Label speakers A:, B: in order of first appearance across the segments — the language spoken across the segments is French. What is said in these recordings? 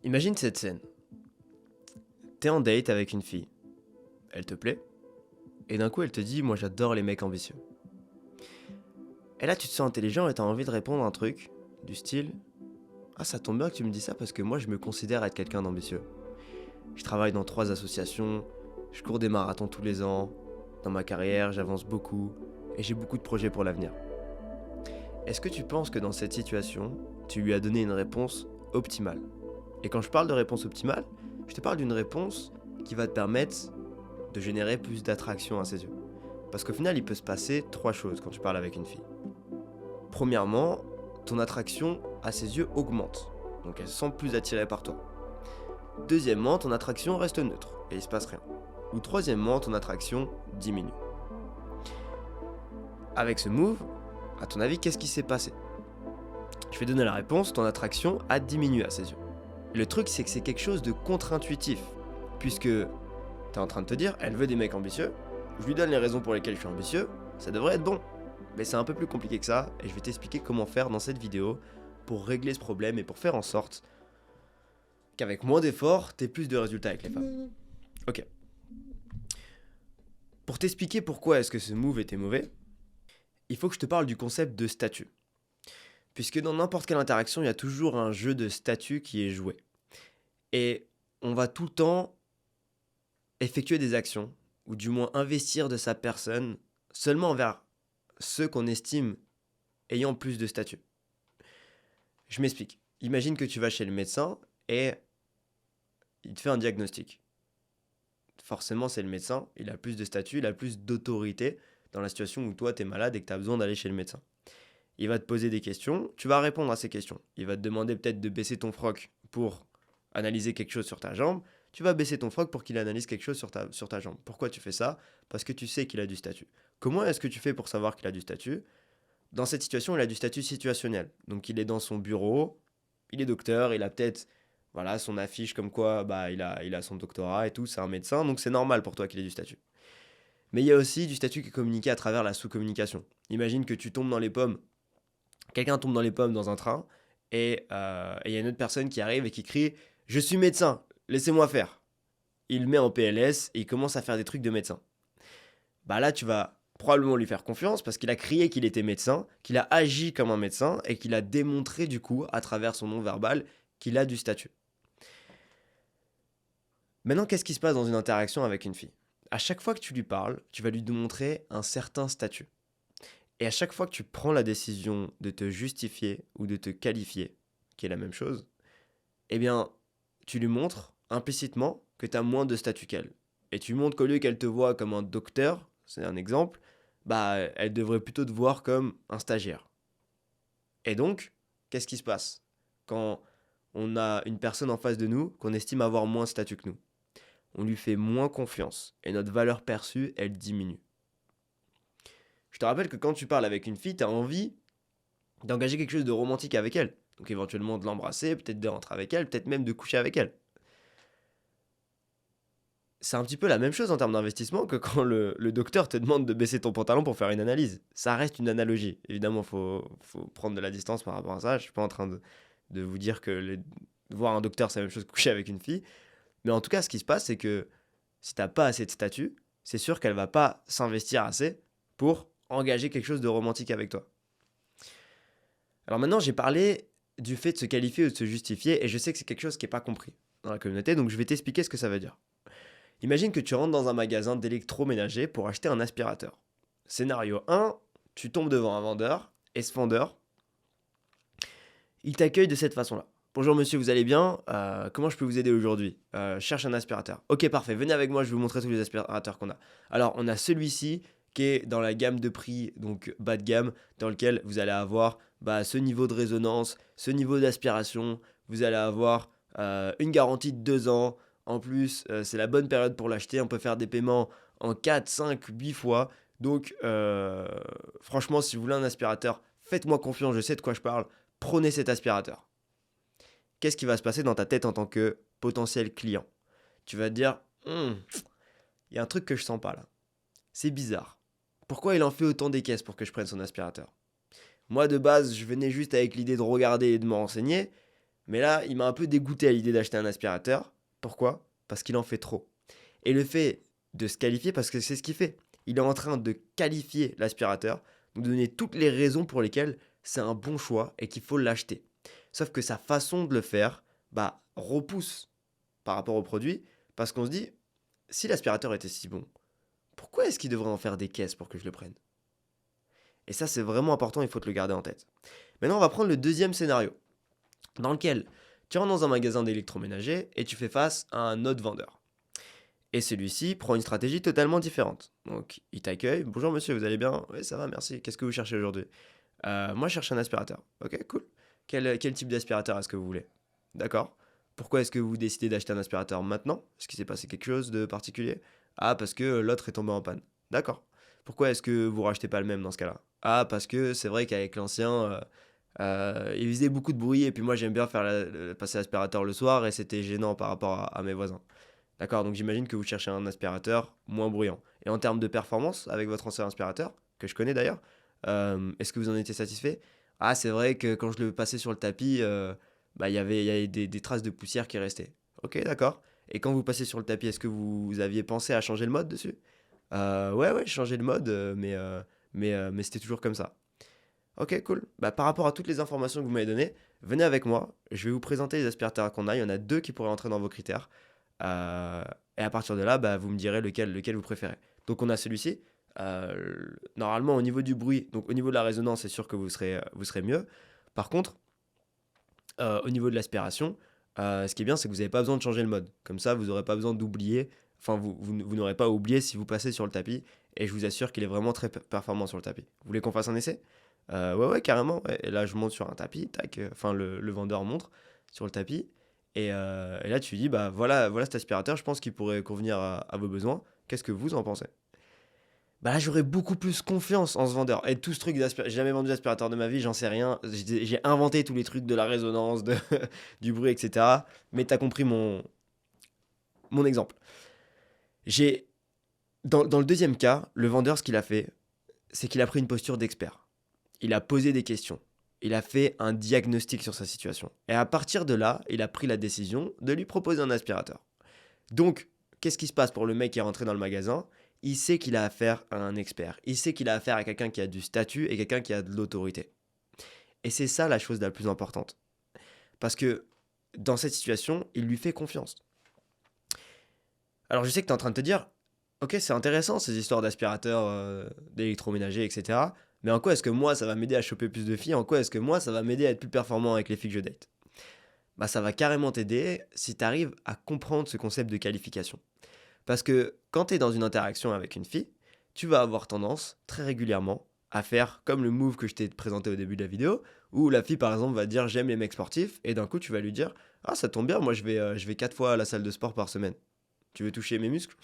A: Imagine cette scène. T'es en date avec une fille. Elle te plaît. Et d'un coup, elle te dit, moi j'adore les mecs ambitieux. Et là, tu te sens intelligent et t'as envie de répondre un truc du style, ah, ça tombe bien que tu me dis ça parce que moi je me considère être quelqu'un d'ambitieux. Je travaille dans 3 associations, je cours des marathons tous les ans, dans ma carrière j'avance beaucoup et j'ai beaucoup de projets pour l'avenir. Est-ce que tu penses que dans cette situation, tu lui as donné une réponse optimale? Et quand je parle de réponse optimale, je te parle d'une réponse qui va te permettre de générer plus d'attraction à ses yeux. Parce qu'au final, il peut se passer 3 choses quand tu parles avec une fille. Premièrement, ton attraction à ses yeux augmente, donc elle se sent plus attirée par toi. Deuxièmement, ton attraction reste neutre et il se passe rien. Ou troisièmement, ton attraction diminue. Avec ce move, à ton avis, qu'est-ce qui s'est passé? Je vais donner la réponse, ton attraction a diminué à ses yeux. Le truc, c'est que c'est quelque chose de contre-intuitif, puisque t'es en train de te dire, elle veut des mecs ambitieux, je lui donne les raisons pour lesquelles je suis ambitieux, ça devrait être bon. Mais c'est un peu plus compliqué que ça, et je vais t'expliquer comment faire dans cette vidéo pour régler ce problème et pour faire en sorte qu'avec moins d'efforts, t'aies plus de résultats avec les femmes. Ok. Pour t'expliquer pourquoi est-ce que ce move était mauvais, il faut que je te parle du concept de statut. Puisque dans n'importe quelle interaction, il y a toujours un jeu de statut qui est joué. Et on va tout le temps effectuer des actions, ou du moins investir de sa personne, seulement envers ceux qu'on estime ayant plus de statut. Je m'explique. Imagine que tu vas chez le médecin et il te fait un diagnostic. Forcément, c'est le médecin, il a plus de statut, il a plus d'autorité dans la situation où toi, tu es malade et que tu as besoin d'aller chez le médecin. Il va te poser des questions, tu vas répondre à ces questions. Il va te demander peut-être de baisser ton froc pour analyser quelque chose sur ta jambe. Tu vas baisser ton froc pour qu'il analyse quelque chose sur ta jambe. Pourquoi tu fais ça? Parce que tu sais qu'il a du statut. Comment est-ce que tu fais pour savoir qu'il a du statut? Dans cette situation, il a du statut situationnel. Donc il est dans son bureau, il est docteur, il a peut-être voilà, son affiche comme quoi il a son doctorat et tout, c'est un médecin, donc c'est normal pour toi qu'il ait du statut. Mais il y a aussi du statut qui est communiqué à travers la sous-communication. Imagine que tu tombes dans les pommes, quelqu'un tombe dans les pommes dans un train, et il y a une autre personne qui arrive et qui crie «Je suis médecin, laissez-moi faire». Il met en PLS et il commence à faire des trucs de médecin. Bah là, tu vas probablement lui faire confiance parce qu'il a crié qu'il était médecin, qu'il a agi comme un médecin et qu'il a démontré du coup, à travers son nom verbal, qu'il a du statut. Maintenant, qu'est-ce qui se passe dans une interaction avec une fille? À chaque fois que tu lui parles, tu vas lui démontrer un certain statut. Et à chaque fois que tu prends la décision de te justifier ou de te qualifier, qui est la même chose, eh bien, tu lui montres implicitement que tu as moins de statut qu'elle. Et tu lui montres qu'au lieu qu'elle te voit comme un docteur, c'est un exemple, bah, elle devrait plutôt te voir comme un stagiaire. Et donc, qu'est-ce qui se passe quand on a une personne en face de nous qu'on estime avoir moins de statut que nous? On lui fait moins confiance et notre valeur perçue, elle diminue. Je te rappelle que quand tu parles avec une fille, tu as envie d'engager quelque chose de romantique avec elle. Donc éventuellement de l'embrasser, peut-être de rentrer avec elle, peut-être même de coucher avec elle. C'est un petit peu la même chose en termes d'investissement que quand le docteur te demande de baisser ton pantalon pour faire une analyse. Ça reste une analogie. Évidemment, faut prendre de la distance par rapport à ça. Je suis pas en train de vous dire que voir un docteur, c'est la même chose que coucher avec une fille. Mais en tout cas, ce qui se passe, c'est que si t'as pas assez de statut, c'est sûr qu'elle va pas s'investir assez pour engager quelque chose de romantique avec toi. Alors maintenant, j'ai parlé du fait de se qualifier ou de se justifier, et je sais que c'est quelque chose qui n'est pas compris dans la communauté, donc je vais t'expliquer ce que ça veut dire. Imagine que tu rentres dans un magasin d'électroménager pour acheter un aspirateur. Scénario 1, tu tombes devant un vendeur, et ce vendeur, il t'accueille de cette façon-là. Bonjour monsieur, vous allez bien? Comment je peux vous aider aujourd'hui? Je cherche un aspirateur. Ok, parfait, venez avec moi, je vais vous montrer tous les aspirateurs qu'on a. Alors, on a celui-ci qui est dans la gamme de prix, donc bas de gamme, dans lequel vous allez avoir ce niveau de résonance, ce niveau d'aspiration, vous allez avoir une garantie de 2 ans. En plus, c'est la bonne période pour l'acheter, on peut faire des paiements en 4, 5, 8 fois. Donc, franchement, si vous voulez un aspirateur, faites-moi confiance, je sais de quoi je parle, prenez cet aspirateur. Qu'est-ce qui va se passer dans ta tête en tant que potentiel client? Tu vas te dire, il y a un truc que je sens pas là. C'est bizarre. Pourquoi il en fait autant des caisses pour que je prenne son aspirateur? Moi de base, je venais juste avec l'idée de regarder et de me renseigner, Mais là, il m'a un peu dégoûté à l'idée d'acheter un aspirateur. Pourquoi? Parce qu'il en fait trop. Et le fait de se qualifier, parce que c'est ce qu'il fait. Il est en train de qualifier l'aspirateur, nous donner toutes les raisons pour lesquelles c'est un bon choix et qu'il faut l'acheter. Sauf que sa façon de le faire, repousse par rapport au produit, parce qu'on se dit, si l'aspirateur était si bon, pourquoi est-ce qu'il devrait en faire des caisses pour que je le prenne? Et ça, c'est vraiment important, il faut te le garder en tête. Maintenant, on va prendre le deuxième scénario, dans lequel tu rentres dans un magasin d'électroménager et tu fais face à un autre vendeur. Et celui-ci prend une stratégie totalement différente. Donc, il t'accueille. Bonjour monsieur, vous allez bien? Oui, ça va, merci. Qu'est-ce que vous cherchez aujourd'hui? Moi, je cherche un aspirateur. Ok, cool. Quel type d'aspirateur est-ce que vous voulez? D'accord. Pourquoi est-ce que vous décidez d'acheter un aspirateur maintenant? Est-ce qu'il s'est passé quelque chose de particulier? Ah, parce que l'autre est tombé en panne. D'accord. Pourquoi est-ce que vous rachetez pas le même dans ce cas-là? Ah, parce que c'est vrai qu'avec l'ancien, il faisait beaucoup de bruit et puis moi j'aime bien faire passer l'aspirateur le soir et c'était gênant par rapport à mes voisins. D'accord, donc j'imagine que vous cherchez un aspirateur moins bruyant. Et en termes de performance, avec votre ancien aspirateur, que je connais d'ailleurs, est-ce que vous en étiez satisfait? Ah, c'est vrai que quand je le passais sur le tapis, il y avait des traces de poussière qui restaient. Ok, d'accord. Et quand vous passez sur le tapis, est-ce que vous aviez pensé à changer le mode dessus? Ouais, j'ai changé le mode, mais c'était toujours comme ça. Ok, cool. Par rapport à toutes les informations que vous m'avez données, venez avec moi. Je vais vous présenter les aspirateurs qu'on a. Il y en a deux qui pourraient entrer dans vos critères. Euh, et à partir de là, vous me direz lequel vous préférez. Donc on a celui-ci. Normalement, au niveau du bruit, donc au niveau de la résonance, c'est sûr que vous serez mieux. Par contre, au niveau de l'aspiration, ce qui est bien, c'est que vous n'avez pas besoin de changer le mode. Comme ça, vous n'aurez pas besoin d'oublier. Enfin, vous n'aurez pas oublié si vous passez sur le tapis. Et je vous assure qu'il est vraiment très performant sur le tapis. Vous voulez qu'on fasse un essai? Ouais, carrément. Ouais. Et là, je monte sur un tapis. Tac, enfin, le vendeur montre sur le tapis. Et là, tu lui dis, voilà cet aspirateur, je pense qu'il pourrait convenir à vos besoins. Qu'est-ce que vous en pensez? Là, j'aurais beaucoup plus confiance en ce vendeur. Et tout ce truc d'aspirateur, j'ai jamais vendu d'aspirateur de ma vie, j'en sais rien. J'ai inventé tous les trucs de la résonance, du bruit, etc. Mais t'as compris mon exemple. J'ai, dans le deuxième cas, le vendeur, ce qu'il a fait, c'est qu'il a pris une posture d'expert. Il a posé des questions. Il a fait un diagnostic sur sa situation. Et à partir de là, il a pris la décision de lui proposer un aspirateur. Donc, qu'est-ce qui se passe pour le mec qui est rentré dans le magasin? Il sait qu'il a affaire à un expert. Il sait qu'il a affaire à quelqu'un qui a du statut et quelqu'un qui a de l'autorité. Et c'est ça la chose la plus importante. Parce que dans cette situation, il lui fait confiance. Alors je sais que tu es en train de te dire, ok, c'est intéressant ces histoires d'aspirateurs, d'électroménager, etc. Mais en quoi est-ce que moi, ça va m'aider à choper plus de filles? En quoi est-ce que moi, ça va m'aider à être plus performant avec les filles que je date? Ça va carrément t'aider si tu arrives à comprendre ce concept de qualification. Parce que quand tu es dans une interaction avec une fille, tu vas avoir tendance, très régulièrement, à faire comme le move que je t'ai présenté au début de la vidéo, où la fille, par exemple, va dire j'aime les mecs sportifs, et d'un coup, tu vas lui dire ah, ça tombe bien, moi je vais 4 fois à la salle de sport par semaine. Tu veux toucher mes muscles?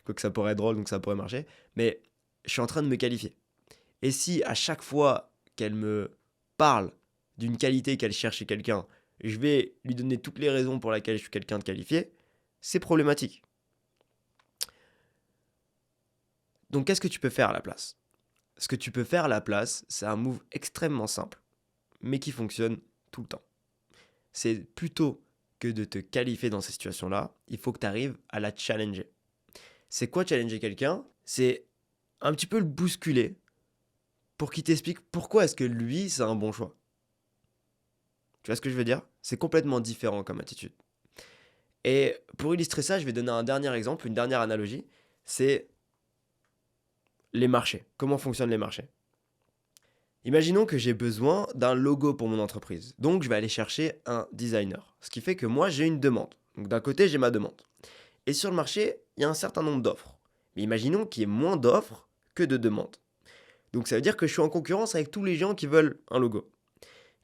A: Quoique ça pourrait être drôle, donc ça pourrait marcher. Mais je suis en train de me qualifier. Et si à chaque fois qu'elle me parle d'une qualité qu'elle cherche chez quelqu'un, je vais lui donner toutes les raisons pour lesquelles je suis quelqu'un de qualifié, c'est problématique. Donc qu'est-ce que tu peux faire à la place? Ce que tu peux faire à la place, c'est un move extrêmement simple, mais qui fonctionne tout le temps. C'est plutôt que de te qualifier dans ces situations-là, il faut que tu arrives à la challenger. C'est quoi challenger quelqu'un? C'est un petit peu le bousculer pour qu'il t'explique pourquoi est-ce que lui, c'est un bon choix. Tu vois ce que je veux dire? C'est complètement différent comme attitude. Et pour illustrer ça, je vais donner un dernier exemple, une dernière analogie. C'est les marchés. Comment fonctionnent les marchés? Imaginons que j'ai besoin d'un logo pour mon entreprise. Donc, je vais aller chercher un designer. Ce qui fait que moi, j'ai une demande. Donc, d'un côté, j'ai ma demande. Et sur le marché, il y a un certain nombre d'offres. Mais imaginons qu'il y ait moins d'offres que de demandes. Donc, ça veut dire que je suis en concurrence avec tous les gens qui veulent un logo.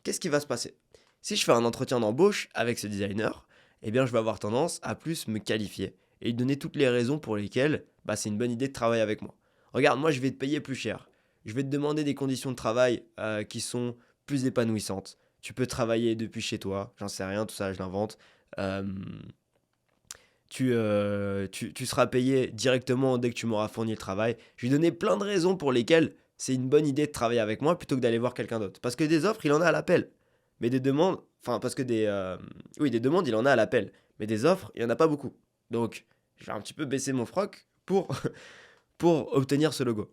A: Qu'est-ce qui va se passer? Si je fais un entretien d'embauche avec ce designer, je vais avoir tendance à plus me qualifier et lui donner toutes les raisons pour lesquelles c'est une bonne idée de travailler avec moi. Regarde, moi je vais te payer plus cher. Je vais te demander des conditions de travail qui sont plus épanouissantes. Tu peux travailler depuis chez toi, j'en sais rien, tout ça je l'invente. Euh, tu seras payé directement dès que tu m'auras fourni le travail. Je vais lui donner plein de raisons pour lesquelles c'est une bonne idée de travailler avec moi plutôt que d'aller voir quelqu'un d'autre. Parce que des offres, il en a à l'appel. mais des demandes, enfin, parce que oui, des demandes, il en a à l'appel, mais des offres, il n'y en a pas beaucoup. Donc, je vais un petit peu baisser mon froc pour, pour obtenir ce logo.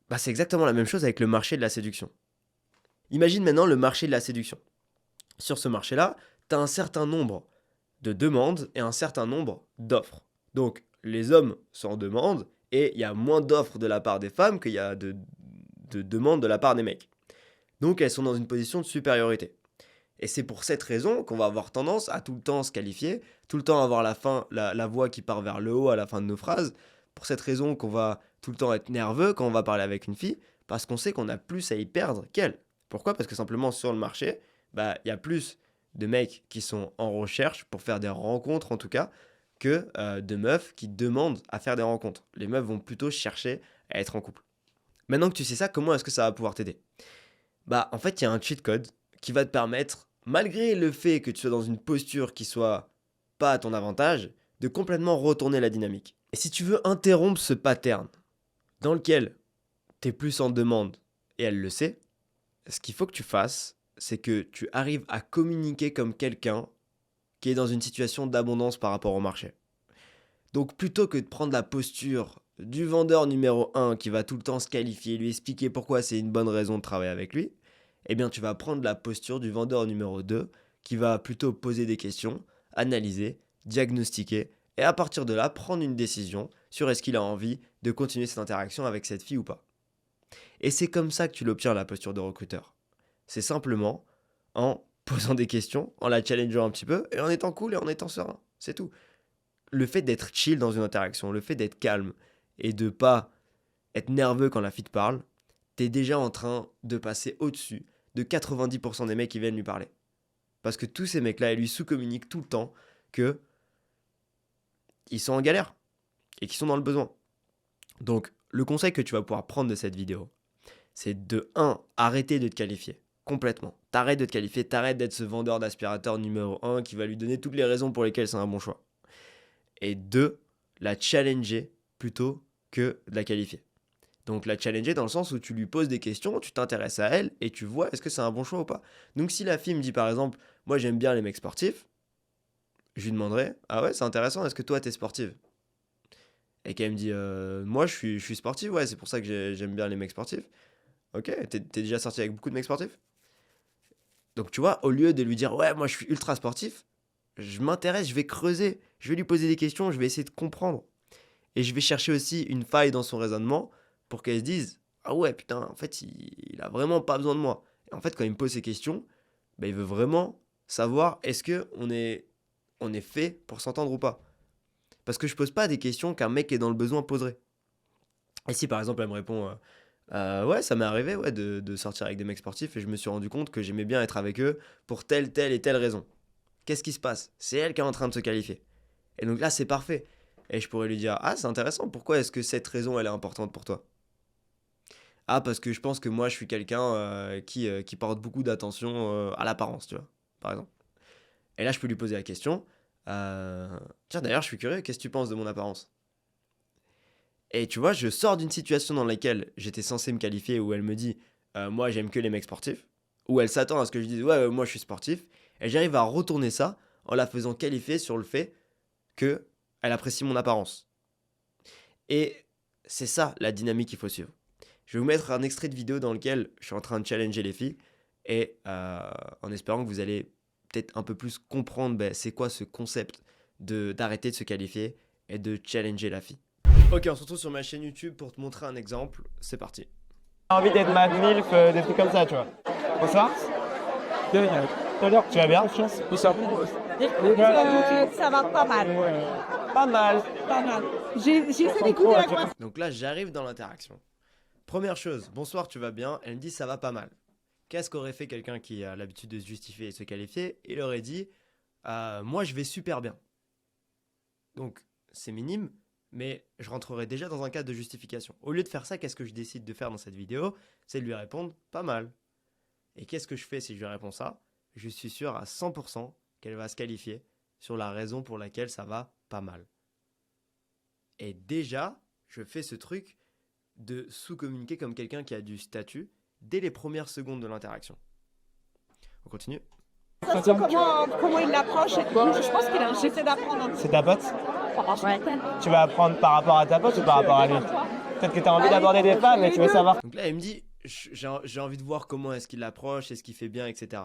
A: Bah, c'est exactement la même chose avec le marché de la séduction. Imagine maintenant le marché de la séduction. Sur ce marché-là, tu as un certain nombre de demandes et un certain nombre d'offres. Donc, les hommes sont en demande et il y a moins d'offres de la part des femmes qu'il y a de demandes de la part des mecs. Donc, elles sont dans une position de supériorité. Et c'est pour cette raison qu'on va avoir tendance à tout le temps se qualifier, tout le temps avoir la voix qui part vers le haut à la fin de nos phrases. Pour cette raison qu'on va tout le temps être nerveux quand on va parler avec une fille, parce qu'on sait qu'on a plus à y perdre qu'elle. Pourquoi? Parce que simplement sur le marché, bah, il y a plus de mecs qui sont en recherche pour faire des rencontres en tout cas, que de meufs qui demandent à faire des rencontres. Les meufs vont plutôt chercher à être en couple. Maintenant que tu sais ça, comment est-ce que ça va pouvoir t'aider? Bah, en fait, il y a un cheat code qui va te permettre, malgré le fait que tu sois dans une posture qui soit pas à ton avantage, de complètement retourner la dynamique. Et si tu veux interrompre ce pattern dans lequel tu es plus en demande et elle le sait, ce qu'il faut que tu fasses, c'est que tu arrives à communiquer comme quelqu'un qui est dans une situation d'abondance par rapport au marché. Donc plutôt que de prendre la posture du vendeur numéro 1 qui va tout le temps se qualifier, lui expliquer pourquoi c'est une bonne raison de travailler avec lui, eh bien tu vas prendre la posture du vendeur numéro 2 qui va plutôt poser des questions, analyser, diagnostiquer et à partir de là prendre une décision sur est-ce qu'il a envie de continuer cette interaction avec cette fille ou pas. Et c'est comme ça que tu l'obtiens la posture de recruteur. C'est simplement en posant des questions, en la challengeant un petit peu et en étant cool et en étant serein. C'est tout. Le fait d'être chill dans une interaction, le fait d'être calme et de pas être nerveux quand la fille te parle, t'es déjà en train de passer au-dessus de 90% des mecs qui viennent lui parler. Parce que tous ces mecs-là, ils lui sous-communiquent tout le temps que ils sont en galère et qu'ils sont dans le besoin. Donc, le conseil que tu vas pouvoir prendre de cette vidéo, c'est de 1. Arrêter de te qualifier complètement. T'arrêtes de te qualifier, t'arrêtes d'être ce vendeur d'aspirateur numéro 1 qui va lui donner toutes les raisons pour lesquelles c'est un bon choix. Et 2. La challenger plutôt que de la qualifier. Donc la challenger dans le sens où tu lui poses des questions, tu t'intéresses à elle et tu vois est-ce que c'est un bon choix ou pas. Donc si la fille me dit par exemple, moi j'aime bien les mecs sportifs, je lui demanderai, ah ouais c'est intéressant, est-ce que toi t'es sportive? Et qu'elle me dit, moi je suis sportive, ouais c'est pour ça que j'aime bien les mecs sportifs. Ok, t'es déjà sorti avec beaucoup de mecs sportifs? Donc tu vois, au lieu de lui dire, ouais moi je suis ultra sportif, je m'intéresse, je vais creuser, je vais lui poser des questions, je vais essayer de comprendre. Et je vais chercher aussi une faille dans son raisonnement pour qu'elle se dise ah ouais, putain, en fait, il a vraiment pas besoin de moi. Et en fait, quand il me pose ces questions, bah, il veut vraiment savoir est-ce que on est fait pour s'entendre ou pas. Parce que je pose pas des questions qu'un mec qui est dans le besoin poserait. Et si par exemple elle me répond ouais, ça m'est arrivé ouais, de sortir avec des mecs sportifs et je me suis rendu compte que j'aimais bien être avec eux pour telle et telle raison. Qu'est-ce qui se passe? C'est elle qui est en train de se qualifier. Et donc là, c'est parfait. Et je pourrais lui dire, ah, c'est intéressant, pourquoi est-ce que cette raison, elle est importante pour toi? Ah, parce que je pense que moi, je suis quelqu'un qui porte beaucoup d'attention à l'apparence, tu vois, par exemple. Et là, je peux lui poser la question, tiens, d'ailleurs, je suis curieux, qu'est-ce que tu penses de mon apparence? Et tu vois, je sors d'une situation dans laquelle j'étais censé me qualifier, où elle me dit, moi, j'aime que les mecs sportifs, où elle s'attend à ce que je dise, ouais, moi, je suis sportif, et j'arrive à retourner ça en la faisant qualifier sur le fait que elle apprécie mon apparence. Et c'est ça la dynamique qu'il faut suivre. Je vais vous mettre un extrait de vidéo dans lequel je suis en train de challenger les filles et en espérant que vous allez peut-être un peu plus comprendre c'est quoi ce concept d'arrêter de se qualifier et de challenger la fille. Ok, on se retrouve sur ma chaîne YouTube pour te montrer un exemple. C'est parti.
B: J'ai envie d'être Mad Milf, des trucs comme ça, tu vois. Bonsoir. Tu vas bien? Où ça?
C: Ça va pas mal.
B: Pas mal.
C: Pas mal. J'essaie d'écouter la conversation.
A: Donc là, j'arrive dans l'interaction. Première chose, bonsoir, tu vas bien? Elle me dit ça va pas mal. Qu'est-ce qu'aurait fait quelqu'un qui a l'habitude de se justifier et de se qualifier? Il aurait dit moi je vais super bien. Donc c'est minime, mais je rentrerai déjà dans un cadre de justification. Au lieu de faire ça, qu'est-ce que je décide de faire dans cette vidéo? C'est de lui répondre pas mal. Et qu'est-ce que je fais si je lui réponds ça? Je suis sûr à 100% qu'elle va se qualifier sur la raison pour laquelle ça va pas mal. Et déjà, je fais ce truc de sous-communiquer comme quelqu'un qui a du statut dès les premières secondes de l'interaction. On continue?
C: Ça, c'est comment il l'approche. Je pense qu'il a j'essaie d'apprendre.
B: C'est ta pote?
C: Ouais.
B: Tu vas apprendre par rapport à ta pote ou par rapport à lui? Peut-être que tu as envie d'aborder des femmes et tu veux savoir.
A: Donc là, il me dit, j'ai envie de voir comment est-ce qu'il l'approche, est-ce qu'il fait bien, etc.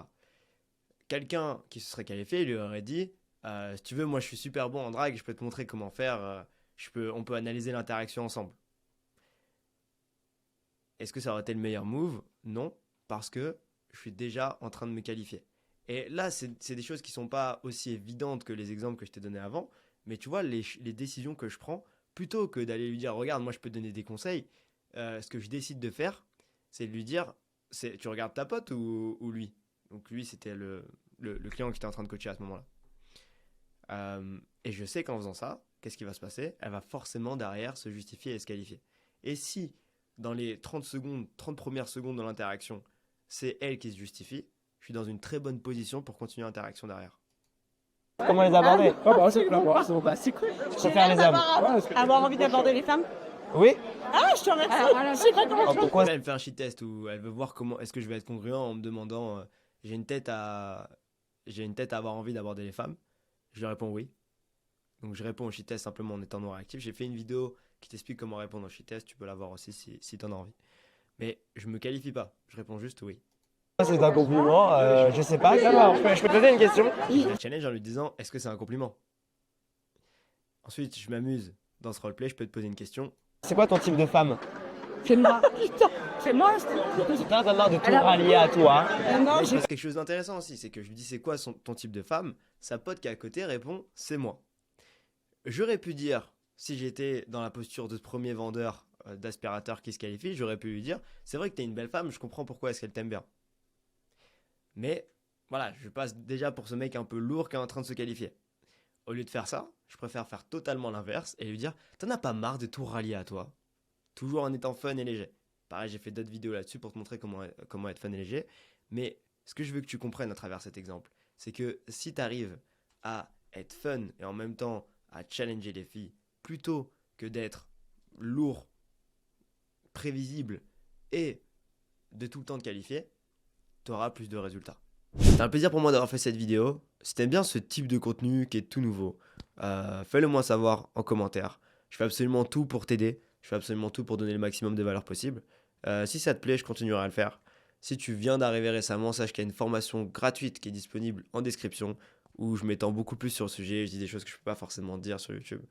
A: Quelqu'un qui se serait qualifié, il lui aurait dit, si tu veux, moi je suis super bon en drague, je peux te montrer comment faire, on peut analyser l'interaction ensemble. Est-ce que ça aurait été le meilleur move? Non, parce que je suis déjà en train de me qualifier. Et là, c'est des choses qui sont pas aussi évidentes que les exemples que je t'ai donnés avant, mais tu vois, les décisions que je prends, plutôt que d'aller lui dire, regarde, moi je peux te donner des conseils, ce que je décide de faire, c'est de lui dire, tu regardes ta pote ou lui? Donc lui, c'était le client qui était en train de coacher à ce moment-là. Et je sais qu'en faisant ça, qu'est-ce qui va se passer? Elle va forcément derrière se justifier et se qualifier. Et si, dans les 30 premières secondes de l'interaction, c'est elle qui se justifie, je suis dans une très bonne position pour continuer l'interaction derrière.
B: Comment les aborder?
C: C'est cool.
B: Je préfère les hommes.
C: Avoir envie d'aborder les femmes?
B: Oui?
C: Ah, je te remercie. Je sais pas comment tu
B: Pourquoi?
A: Elle me fait un shit test où elle veut voir comment est-ce que je vais être congruent en me demandant j'ai une tête à avoir envie d'aborder les femmes. Je lui réponds oui. Donc je réponds au shit test simplement en étant non réactif. J'ai fait une vidéo qui t'explique comment répondre au shit test. Tu peux la voir aussi si t'en as envie. Mais je me qualifie pas. Je réponds juste oui.
B: C'est un compliment, je sais pas. Je peux te poser une question?
A: Je la challenge en lui disant est-ce que c'est un compliment? Ensuite, je m'amuse dans ce roleplay. Je peux te poser une question.
B: C'est quoi ton type de femme?
C: C'est moi. C'est moi.
B: T'as marre de tout rallier à toi.
C: Non,
A: Il se passe quelque chose d'intéressant aussi, c'est que je lui dis c'est quoi ton type de femme? Sa pote qui est à côté répond c'est moi. J'aurais pu dire, si j'étais dans la posture de ce premier vendeur d'aspirateur qui se qualifie, j'aurais pu lui dire c'est vrai que t'es une belle femme, je comprends pourquoi est-ce qu'elle t'aime bien. Mais voilà, je passe déjà pour ce mec un peu lourd qui est en train de se qualifier. Au lieu de faire ça, je préfère faire totalement l'inverse et lui dire t'en as pas marre de tout rallier à toi? Toujours en étant fun et léger. Pareil, j'ai fait d'autres vidéos là-dessus pour te montrer comment être fun et léger. Mais ce que je veux que tu comprennes à travers cet exemple, c'est que si tu arrives à être fun et en même temps à challenger les filles, plutôt que d'être lourd, prévisible et de tout le temps te qualifier, tu auras plus de résultats. C'est un plaisir pour moi d'avoir fait cette vidéo. Si t'aimes bien ce type de contenu qui est tout nouveau, fais-le moi savoir en commentaire. Je fais absolument tout pour t'aider. Je fais absolument tout pour donner le maximum de valeur possible. Si ça te plaît, je continuerai à le faire. Si tu viens d'arriver récemment, sache qu'il y a une formation gratuite qui est disponible en description où je m'étends beaucoup plus sur le sujet. Je dis des choses que je ne peux pas forcément dire sur YouTube.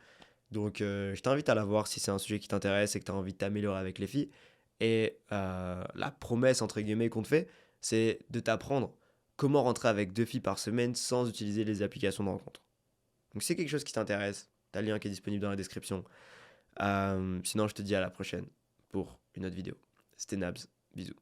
A: Donc, je t'invite à la voir si c'est un sujet qui t'intéresse et que tu as envie de t'améliorer avec les filles. Et la promesse, entre guillemets, qu'on te fait, c'est de t'apprendre comment rentrer avec 2 filles par semaine sans utiliser les applications de rencontre. Donc, si c'est quelque chose qui t'intéresse, tu as le lien qui est disponible dans la description. Sinon, je te dis à la prochaine pour une autre vidéo. C'était Nabs. Bisous.